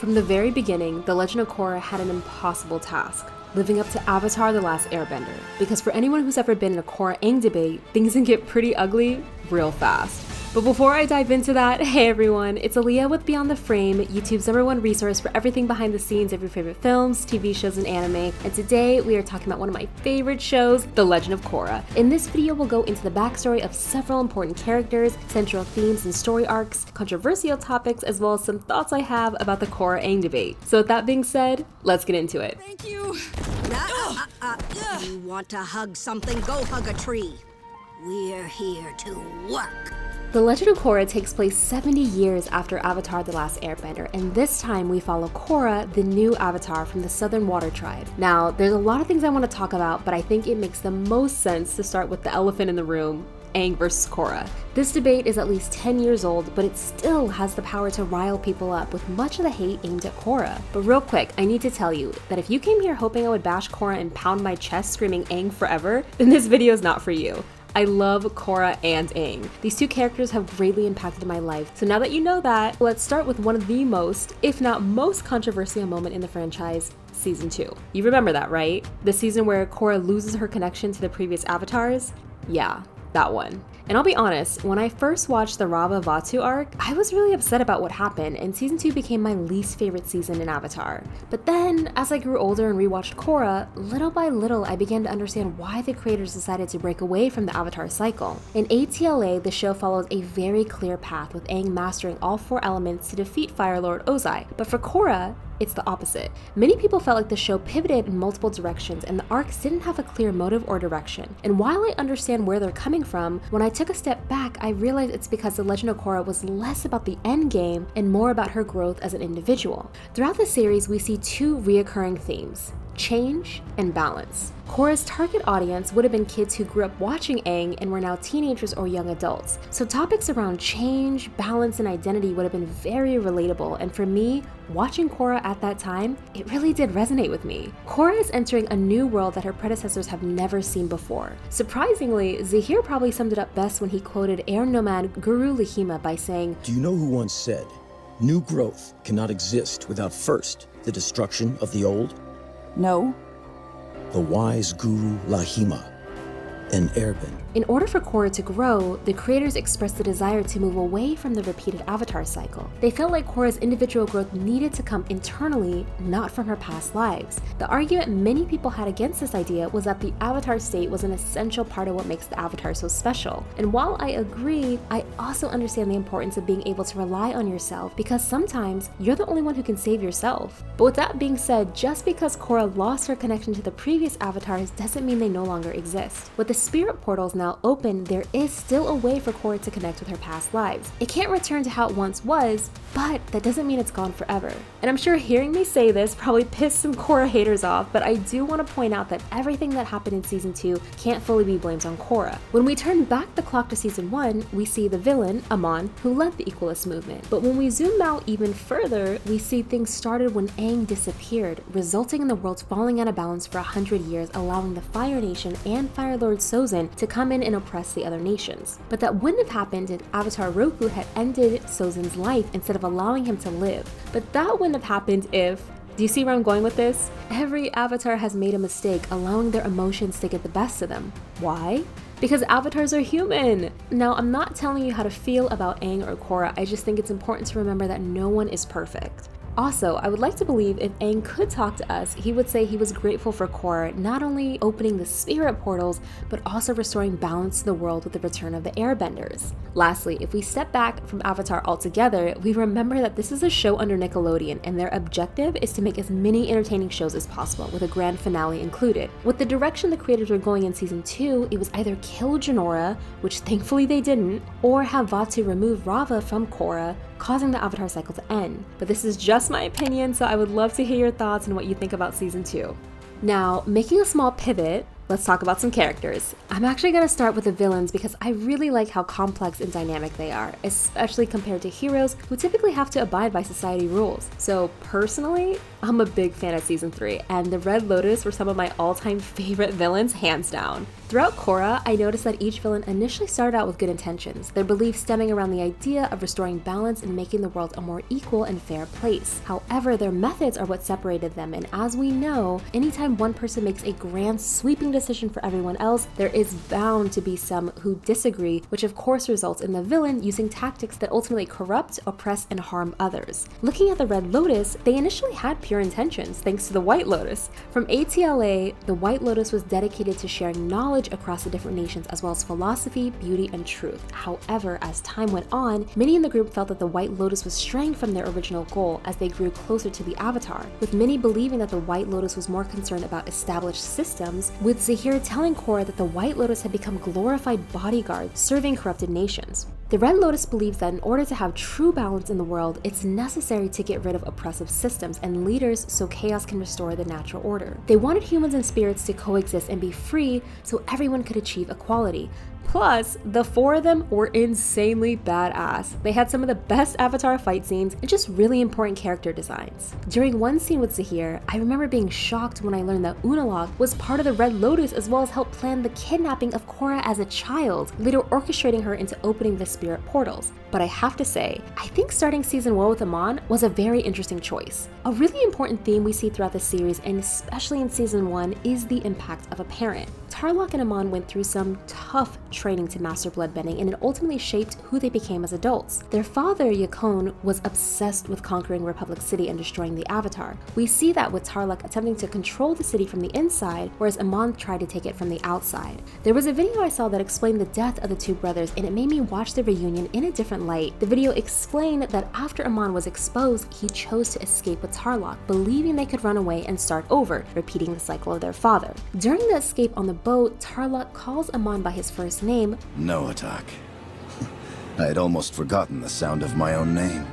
From the very beginning, The Legend of Korra had an impossible task, living up to Avatar: The Last Airbender. Because for anyone who's ever been in a Korra-Aang debate, things can get pretty ugly real fast. But before I dive into that, hey everyone, it's Aaliyah with Beyond the Frame, YouTube's #1 resource for everything behind the scenes of your favorite films, TV shows, and anime. And today we are talking about one of my favorite shows, The Legend of Korra. In this video, we'll go into the backstory of several important characters, central themes and story arcs, controversial topics, as well as some thoughts I have about the Korra-Aang debate. So with that being said, let's get into it. Thank you. You want to hug something? Go hug a tree. We're here to work. The Legend of Korra takes place 70 years after Avatar: The Last Airbender, and this time we follow Korra, the new Avatar from the Southern Water Tribe. Now, there's a lot of things I want to talk about, but I think it makes the most sense to start with the elephant in the room, Aang versus Korra. This debate is at least 10 years old, but it still has the power to rile people up with much of the hate aimed at Korra. But real quick, I need to tell you that if you came here hoping I would bash Korra and pound my chest screaming Aang forever, then this video is not for you. I love Korra and Aang. These two characters have greatly impacted my life. So now that you know that, let's start with one of the most, if not most controversial moment in the franchise, Season 2. You remember that, right? The season where Korra loses her connection to the previous avatars? Yeah, that one. And I'll be honest, when I first watched the Rava Vatu arc, I was really upset about what happened, and Season 2 became my least favorite season in Avatar. But then, as I grew older and rewatched Korra, little by little I began to understand why the creators decided to break away from the Avatar cycle. In ATLA, the show follows a very clear path with Aang mastering all 4 elements to defeat Fire Lord Ozai. But for Korra, it's the opposite. Many people felt like the show pivoted in multiple directions and the arcs didn't have a clear motive or direction. And while I understand where they're coming from, when I took a step back, I realized it's because The Legend of Korra was less about the end game and more about her growth as an individual. Throughout the series, we see 2 reoccurring themes: change and balance. Korra's target audience would have been kids who grew up watching Aang and were now teenagers or young adults. So topics around change, balance, and identity would have been very relatable, and for me, watching Korra at that time, it really did resonate with me. Korra is entering a new world that her predecessors have never seen before. Surprisingly, Zahir probably summed it up best when he quoted air nomad Guru Lahima by saying, "Do you know who once said, 'New growth cannot exist without first the destruction of the old'?" No. The wise Guru Lahima, an airbender. In order for Korra to grow, the creators expressed the desire to move away from the repeated Avatar cycle. They felt like Korra's individual growth needed to come internally, not from her past lives. The argument many people had against this idea was that the Avatar state was an essential part of what makes the Avatar so special. And while I agree, I also understand the importance of being able to rely on yourself, because sometimes you're the only one who can save yourself. But with that being said, just because Korra lost her connection to the previous Avatars doesn't mean they no longer exist. With the spirit portals now open, there is still a way for Korra to connect with her past lives. It can't return to how it once was, but that doesn't mean it's gone forever. And I'm sure hearing me say this probably pissed some Korra haters off, but I do want to point out that everything that happened in Season 2 can't fully be blamed on Korra. When we turn back the clock to Season 1, we see the villain, Amon, who led the Equalist movement. But when we zoom out even further, we see things started when Aang disappeared, resulting in the world falling out of balance for 100 years, allowing the Fire Nation and Fire Lord Sozin to come in and oppress the other nations. But that wouldn't have happened if Avatar Roku had ended Sozin's life instead of allowing him to live. But that wouldn't have happened if... Do you see where I'm going with this? Every Avatar has made a mistake, allowing their emotions to get the best of them. Why? Because avatars are human! Now, I'm not telling you how to feel about Aang or Korra, I just think it's important to remember that no one is perfect. Also, I would like to believe if Aang could talk to us, he would say he was grateful for Korra not only opening the spirit portals, but also restoring balance to the world with the return of the airbenders. Lastly, if we step back from Avatar altogether, we remember that this is a show under Nickelodeon, and their objective is to make as many entertaining shows as possible, with a grand finale included. With the direction the creators were going in Season 2, it was either kill Jinora, which thankfully they didn't, or have Vatu remove Rava from Korra, causing the Avatar cycle to end. But this is just my opinion, so I would love to hear your thoughts and what you think about Season 2. Now, making a small pivot, let's talk about some characters. I'm actually gonna start with the villains because I really like how complex and dynamic they are, especially compared to heroes who typically have to abide by society rules. So personally, I'm a big fan of season 3, and the Red Lotus were some of my all-time favorite villains, hands down. Throughout Korra, I noticed that each villain initially started out with good intentions, their beliefs stemming around the idea of restoring balance and making the world a more equal and fair place. However, their methods are what separated them, and as we know, anytime one person makes a grand sweeping decision for everyone else, there is bound to be some who disagree, which of course results in the villain using tactics that ultimately corrupt, oppress, and harm others. Looking at the Red Lotus, they initially had pure intentions thanks to the White Lotus. From ATLA, the White Lotus was dedicated to sharing knowledge across the different nations as well as philosophy, beauty, and truth. However, as time went on, many in the group felt that the White Lotus was straying from their original goal as they grew closer to the Avatar, with many believing that the White Lotus was more concerned about established systems, with Zahir telling Korra that the White Lotus had become glorified bodyguards serving corrupted nations. The Red Lotus believes that in order to have true balance in the world, it's necessary to get rid of oppressive systems and leaders so chaos can restore the natural order. They wanted humans and spirits to coexist and be free so everyone could achieve equality. Plus, the 4 of them were insanely badass. They had some of the best Avatar fight scenes and just really important character designs. During one scene with Zahir, I remember being shocked when I learned that Unalaq was part of the Red Lotus as well as helped plan the kidnapping of Korra as a child, later orchestrating her into opening the spirit portals. But I have to say, I think starting season 1 with Amon was a very interesting choice. A really important theme we see throughout the series, and especially in season 1, is the impact of a parent. Tarlok and Amon went through some tough training to master bloodbending, and it ultimately shaped who they became as adults. Their father, Yakon, was obsessed with conquering Republic City and destroying the Avatar. We see that with Tarlok attempting to control the city from the inside, whereas Amon tried to take it from the outside. There was a video I saw that explained the death of the 2 brothers, and it made me watch the reunion in a different light. The video explained that after Amon was exposed, he chose to escape with Tarlok, believing they could run away and start over, repeating the cycle of their father. During the escape on the boat, Tarlok calls Amon by his first name, Noatak. I had almost forgotten the sound of my own name.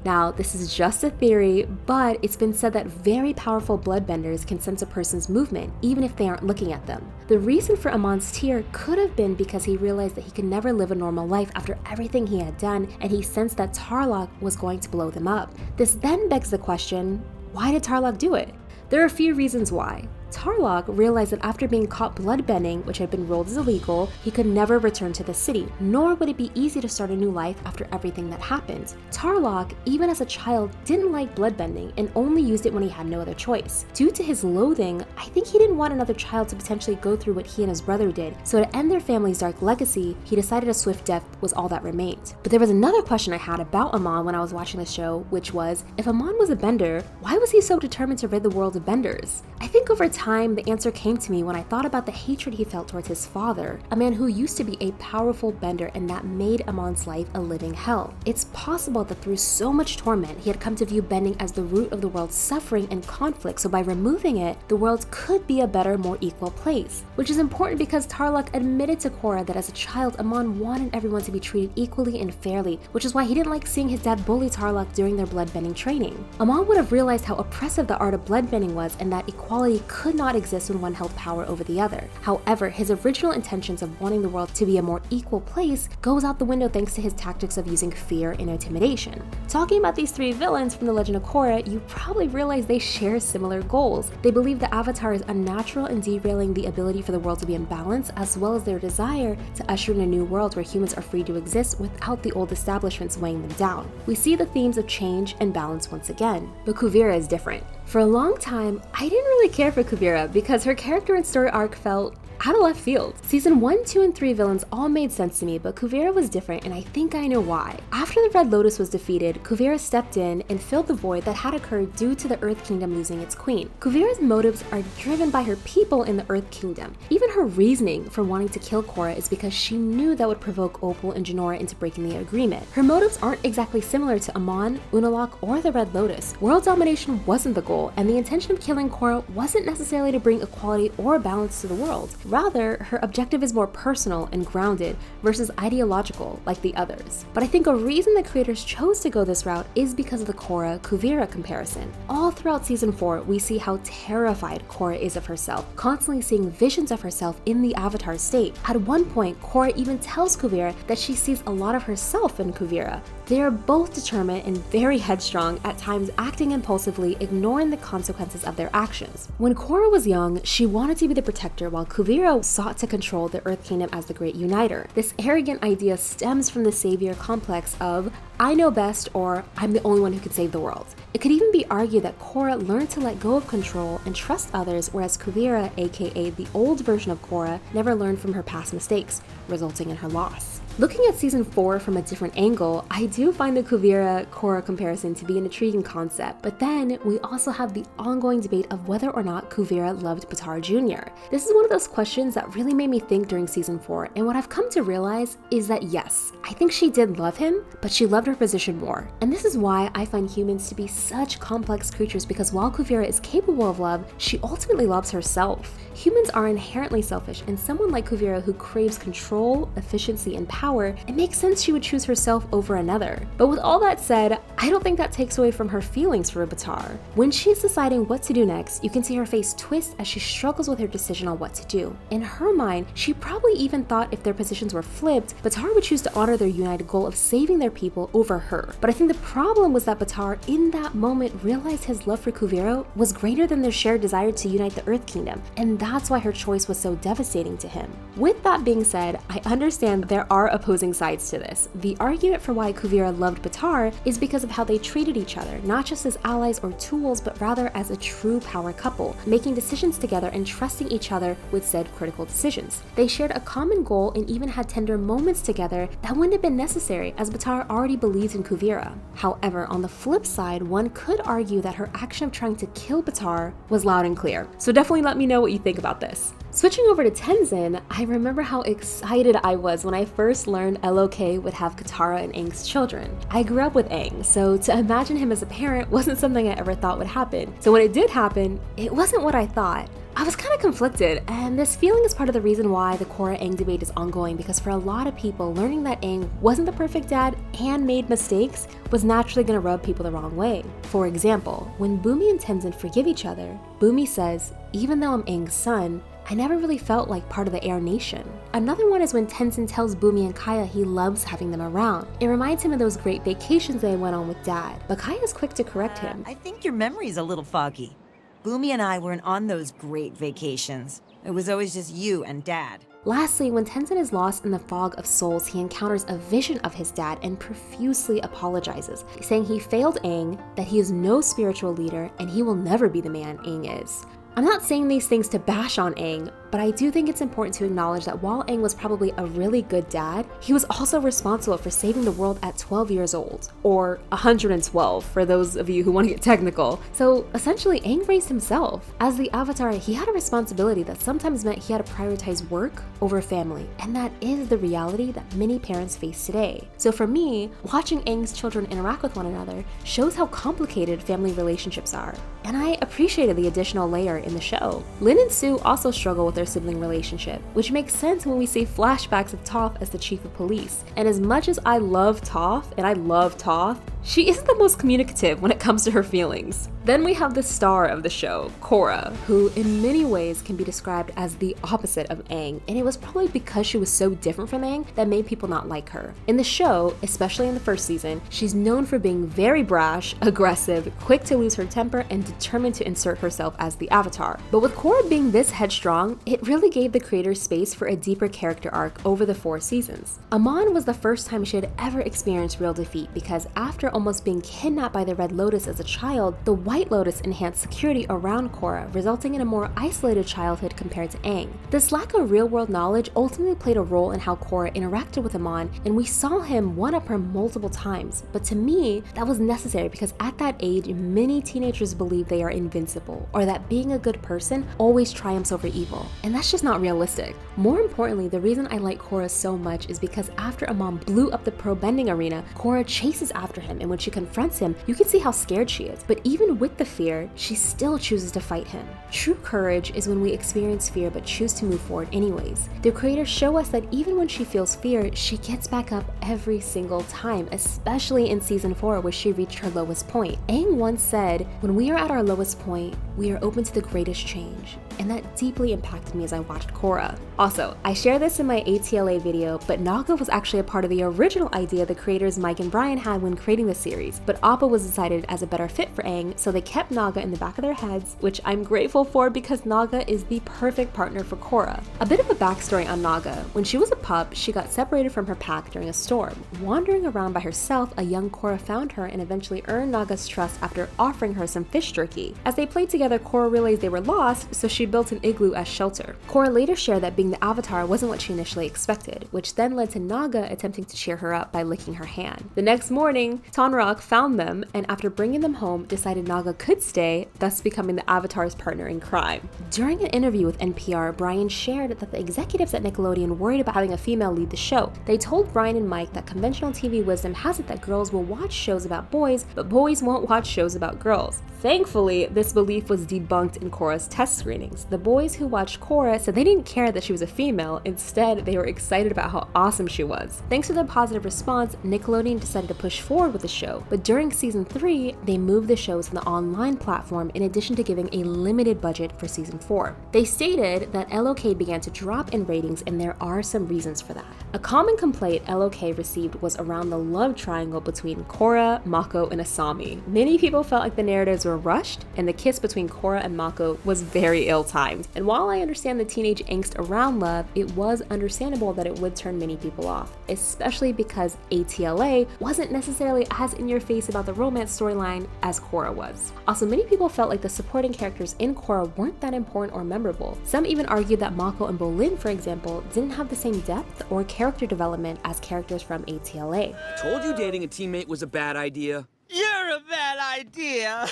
Now, this is just a theory, but it's been said that very powerful bloodbenders can sense a person's movement, even if they aren't looking at them. The reason for Amon's tear could have been because he realized that he could never live a normal life after everything he had done, and he sensed that Tarlok was going to blow them up. This then begs the question, why did Tarlok do it? There are a few reasons why. Tarlok realized that after being caught bloodbending, which had been ruled as illegal, he could never return to the city, nor would it be easy to start a new life after everything that happened. Tarlok, even as a child, didn't like bloodbending and only used it when he had no other choice. Due to his loathing, I think he didn't want another child to potentially go through what he and his brother did, so to end their family's dark legacy, he decided a swift death was all that remained. But there was another question I had about Amon when I was watching the show, which was, if Amon was a bender, why was he so determined to rid the world of benders? I think over time, the answer came to me when I thought about the hatred he felt towards his father, a man who used to be a powerful bender, and that made Amon's life a living hell. It's possible that through so much torment, he had come to view bending as the root of the world's suffering and conflict, so by removing it, the world could be a better, more equal place. Which is important because Tarlok admitted to Korra that as a child, Amon wanted everyone to be treated equally and fairly, which is why he didn't like seeing his dad bully Tarlok during their bloodbending training. Amon would have realized how oppressive the art of bloodbending was and that equality could not exist when one held power over the other. However, his original intentions of wanting the world to be a more equal place goes out the window thanks to his tactics of using fear and intimidation. Talking about these 3 villains from the Legend of Korra, you probably realize they share similar goals. They believe the Avatar is unnatural and derailing the ability for the world to be in balance, as well as their desire to usher in a new world where humans are free to exist without the old establishments weighing them down. We see the themes of change and balance once again, but Kuvira is different. For a long time, I didn't really care for Kuvira because her character and story arc felt out of left field. Season 1, 2, and 3 villains all made sense to me, but Kuvira was different, and I think I know why. After the Red Lotus was defeated, Kuvira stepped in and filled the void that had occurred due to the Earth Kingdom losing its queen. Kuvira's motives are driven by her people in the Earth Kingdom. Even her reasoning for wanting to kill Korra is because she knew that would provoke Opal and Jinora into breaking the agreement. Her motives aren't exactly similar to Amon, Unalaq, or the Red Lotus. World domination wasn't the goal, and the intention of killing Korra wasn't necessarily to bring equality or balance to the world. Rather, her objective is more personal and grounded versus ideological like the others. But I think a reason the creators chose to go this route is because of the Korra-Kuvira comparison. All throughout season 4, we see how terrified Korra is of herself, constantly seeing visions of herself in the Avatar state. At one point, Korra even tells Kuvira that she sees a lot of herself in Kuvira. They are both determined and very headstrong, at times acting impulsively, ignoring the consequences of their actions. When Korra was young, she wanted to be the protector, while Kuvira sought to control the Earth Kingdom as the Great Uniter. This arrogant idea stems from the savior complex of, I know best, or I'm the only one who can save the world. It could even be argued that Korra learned to let go of control and trust others, whereas Kuvira, aka the old version of Korra, never learned from her past mistakes, resulting in her loss. Looking at season 4 from a different angle, I do find the Kuvira-Korra comparison to be an intriguing concept, but then we also have the ongoing debate of whether or not Kuvira loved Baatar Jr. This is one of those questions that really made me think during season 4, and what I've come to realize is that yes, I think she did love him, but she loved her position more. And this is why I find humans to be such complex creatures, because while Kuvira is capable of love, she ultimately loves herself. Humans are inherently selfish, and someone like Kuvira who craves control, efficiency, and power, it makes sense she would choose herself over another. But with all that said, I don't think that takes away from her feelings for Baatar. When she's deciding what to do next, you can see her face twist as she struggles with her decision on what to do. In her mind, she probably even thought if their positions were flipped, Baatar would choose to honor their united goal of saving their people over her. But I think the problem was that Baatar, in that moment, realized his love for Kuvira was greater than their shared desire to unite the Earth Kingdom, and that's why her choice was so devastating to him. With that being said, I understand there are opposing sides to this. The argument for why Kuvira loved Baatar is because of how they treated each other, not just as allies or tools, but rather as a true power couple, making decisions together and trusting each other with said critical decisions. They shared a common goal and even had tender moments together that wouldn't have been necessary, as Baatar already believed in Kuvira. However, on the flip side, one could argue that her action of trying to kill Baatar was loud and clear. So definitely let me know what you think about this. Switching over to Tenzin, I remember how excited I was when I first learned LOK would have Katara and Aang's children. I grew up with Aang, so to imagine him as a parent wasn't something I ever thought would happen. So when it did happen, it wasn't what I thought. I was kind of conflicted, and this feeling is part of the reason why the Korra-Aang debate is ongoing, because for a lot of people, learning that Aang wasn't the perfect dad and made mistakes was naturally going to rub people the wrong way. For example, when Bumi and Tenzin forgive each other, Bumi says, "Even though I'm Aang's son, I never really felt like part of the Air Nation." Another one is when Tenzin tells Bumi and Kaya he loves having them around. It reminds him of those great vacations they went on with Dad, but Kaya is quick to correct him. I think your memory's a little foggy. Bumi and I weren't on those great vacations. It was always just you and Dad. Lastly, when Tenzin is lost in the fog of souls, he encounters a vision of his dad and profusely apologizes, saying he failed Aang, that he is no spiritual leader, and he will never be the man Aang is. I'm not saying these things to bash on Aang, but I do think it's important to acknowledge that while Aang was probably a really good dad, he was also responsible for saving the world at 12 years old, or 112 for those of you who want to get technical. So essentially, Aang raised himself. As the Avatar, he had a responsibility that sometimes meant he had to prioritize work over family, and that is the reality that many parents face today. So for me, watching Aang's children interact with one another shows how complicated family relationships are, and I appreciated the additional layer in the show. Lin and Sue also struggle with their sibling relationship, which makes sense when we see flashbacks of Toph as the chief of police. And as much as I love Toph, and I love Toph, she isn't the most communicative when it comes to her feelings. Then we have the star of the show, Korra, who in many ways can be described as the opposite of Aang, and it was probably because she was so different from Aang that made people not like her. In the show, especially in the first season, she's known for being very brash, aggressive, quick to lose her temper, and determined to insert herself as the Avatar. But with Korra being this headstrong, it really gave the creators space for a deeper character arc over the 4 seasons. Amon was the first time she had ever experienced real defeat, because after almost being kidnapped by the Red Lotus as a child, the White Lotus enhanced security around Korra, resulting in a more isolated childhood compared to Aang. This lack of real-world knowledge ultimately played a role in how Korra interacted with Amon, and we saw him one-up her multiple times. But to me, that was necessary, because at that age, many teenagers believe they are invincible, or that being a good person always triumphs over evil. and that's just not realistic. More importantly, the reason I like Korra so much is because after Amon blew up the pro bending arena, Korra chases after him, and when she confronts him, you can see how scared she is. But even with the fear, she still chooses to fight him. True courage is when we experience fear but choose to move forward anyways. The creators show us that even when she feels fear, she gets back up every single time, especially in season 4 where she reached her lowest point. Aang once said, "When we are at our lowest point, we are open to the greatest change." And that deeply impacted me as I watched Korra. Also, I share this in my ATLA video, but Naga was actually a part of the original idea the creators Mike and Brian had when creating the series, but Appa was decided as a better fit for Aang, so they kept Naga in the back of their heads, which I'm grateful for because Naga is the perfect partner for Korra. A bit of a backstory on Naga. When she was a pup, she got separated from her pack during a storm. Wandering around by herself, a young Korra found her and eventually earned Naga's trust after offering her some fish jerky. As they played together, Korra realized they were lost, so she built an igloo as shelter. Korra later shared that being the Avatar wasn't what she initially expected, which then led to Naga attempting to cheer her up by licking her hand. The next morning, Tonraq found them, and after bringing them home, decided Naga could stay, thus becoming the Avatar's partner in crime. During an interview with NPR, Brian shared that the executives at Nickelodeon worried about having a female lead the show. They told Brian and Mike that conventional TV wisdom has it that girls will watch shows about boys, but boys won't watch shows about girls. Thankfully, this belief was debunked in Korra's test screenings. The boys who watched Korra said they didn't care that she was a female, instead they were excited about how awesome she was. Thanks to their positive response, Nickelodeon decided to push forward with the show, but during season 3, they moved the show to the online platform in addition to giving a limited budget for season 4. They stated that LOK began to drop in ratings, and there are some reasons for that. A common complaint LOK received was around the love triangle between Korra, Mako, and Asami. Many people felt like the narratives were rushed, and the kiss between Korra and Mako was very ill-timed. And while I understand the teenage angst around love, it was understandable that it would turn many people off, especially because ATLA wasn't necessarily as in-your-face about the romance storyline as Korra was. Also, many people felt like the supporting characters in Korra weren't that important or memorable. Some even argued that Mako and Bolin, for example, didn't have the same depth or character development as characters from ATLA. Told you dating a teammate was a bad idea. You're a bad idea.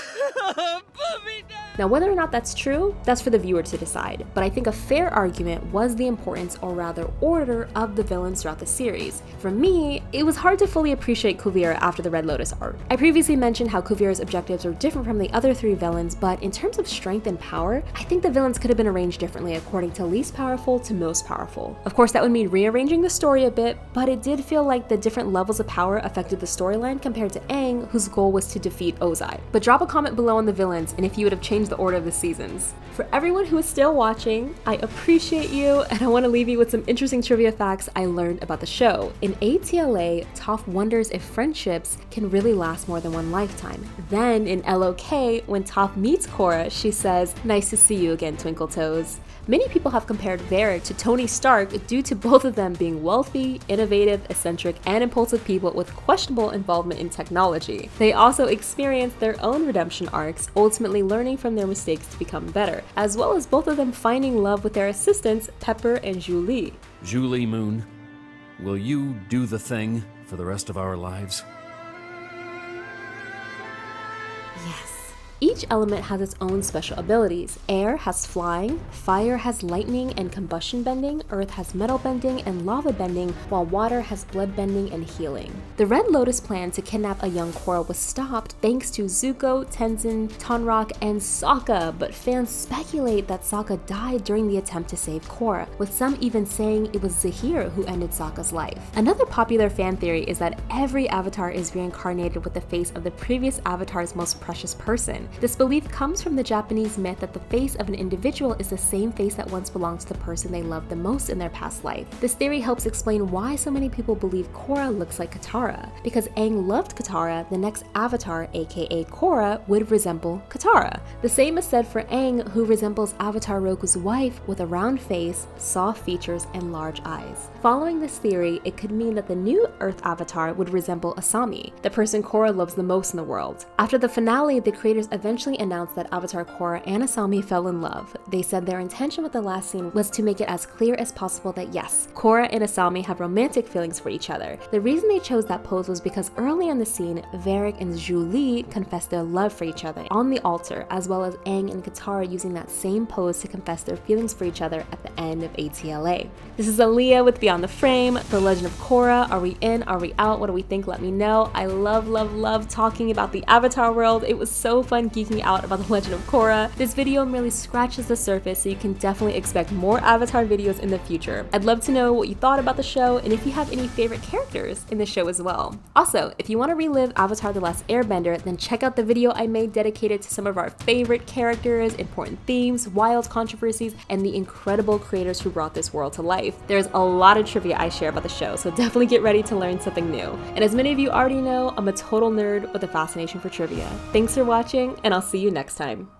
Put me down. Now, whether or not that's true, that's for the viewer to decide, but I think a fair argument was the importance, or rather order, of the villains throughout the series. For me, it was hard to fully appreciate Kuvira after the Red Lotus arc. I previously mentioned how Kuvira's objectives were different from the other 3 villains, but in terms of strength and power, I think the villains could have been arranged differently according to least powerful to most powerful. Of course, that would mean rearranging the story a bit, but it did feel like the different levels of power affected the storyline compared to Aang, whose goal was to defeat Ozai. But drop a comment below on the villains and if you would have changed the order of the seasons. For everyone who is still watching, I appreciate you, and I want to leave you with some interesting trivia facts I learned about the show. In ATLA, Toph wonders if friendships can really last more than one lifetime. Then in LOK, when Toph meets Korra, she says, "Nice to see you again, Twinkle Toes." Many people have compared Varrick to Tony Stark due to both of them being wealthy, innovative, eccentric, and impulsive people with questionable involvement in technology. They also experienced their own redemption arcs, ultimately learning from their mistakes to become better, as well as both of them finding love with their assistants, Pepper and Julie. Julie Moon, will you do the thing for the rest of our lives? Yes. Each element has its own special abilities. Air has flying, fire has lightning and combustion bending, earth has metal bending and lava bending, while water has blood bending and healing. The Red Lotus plan to kidnap a young Korra was stopped thanks to Zuko, Tenzin, Tonraq, and Sokka, but fans speculate that Sokka died during the attempt to save Korra, with some even saying it was Zahir who ended Sokka's life. Another popular fan theory is that every avatar is reincarnated with the face of the previous avatar's most precious person. This belief comes from the Japanese myth that the face of an individual is the same face that once belonged to the person they loved the most in their past life. This theory helps explain why so many people believe Korra looks like Katara. Because Aang loved Katara, the next avatar, aka Korra, would resemble Katara. The same is said for Aang, who resembles Avatar Roku's wife with a round face, soft features, and large eyes. Following this theory, it could mean that the new Earth avatar would resemble Asami, the person Korra loves the most in the world. After the finale, the creators eventually announced that Avatar Korra and Asami fell in love. They said their intention with the last scene was to make it as clear as possible that yes, Korra and Asami have romantic feelings for each other. The reason they chose that pose was because early in the scene, Varrick and Zhu Li confessed their love for each other on the altar, as well as Aang and Katara using that same pose to confess their feelings for each other at the end of ATLA. This is Aaliyah with Beyond the Frame, The Legend of Korra. Are we in? Are we out? What do we think? Let me know. I love talking about the Avatar world. It was so fun geeking out about The Legend of Korra. This video merely scratches the surface, so you can definitely expect more Avatar videos in the future. I'd love to know what you thought about the show and if you have any favorite characters in the show as well. Also, if you want to relive Avatar The Last Airbender, then check out the video I made dedicated to some of our favorite characters, important themes, wild controversies, and the incredible creators who brought this world to life. There's a lot of trivia I share about the show, so definitely get ready to learn something new. And as many of you already know, I'm a total nerd with a fascination for trivia. Thanks for watching, and I'll see you next time.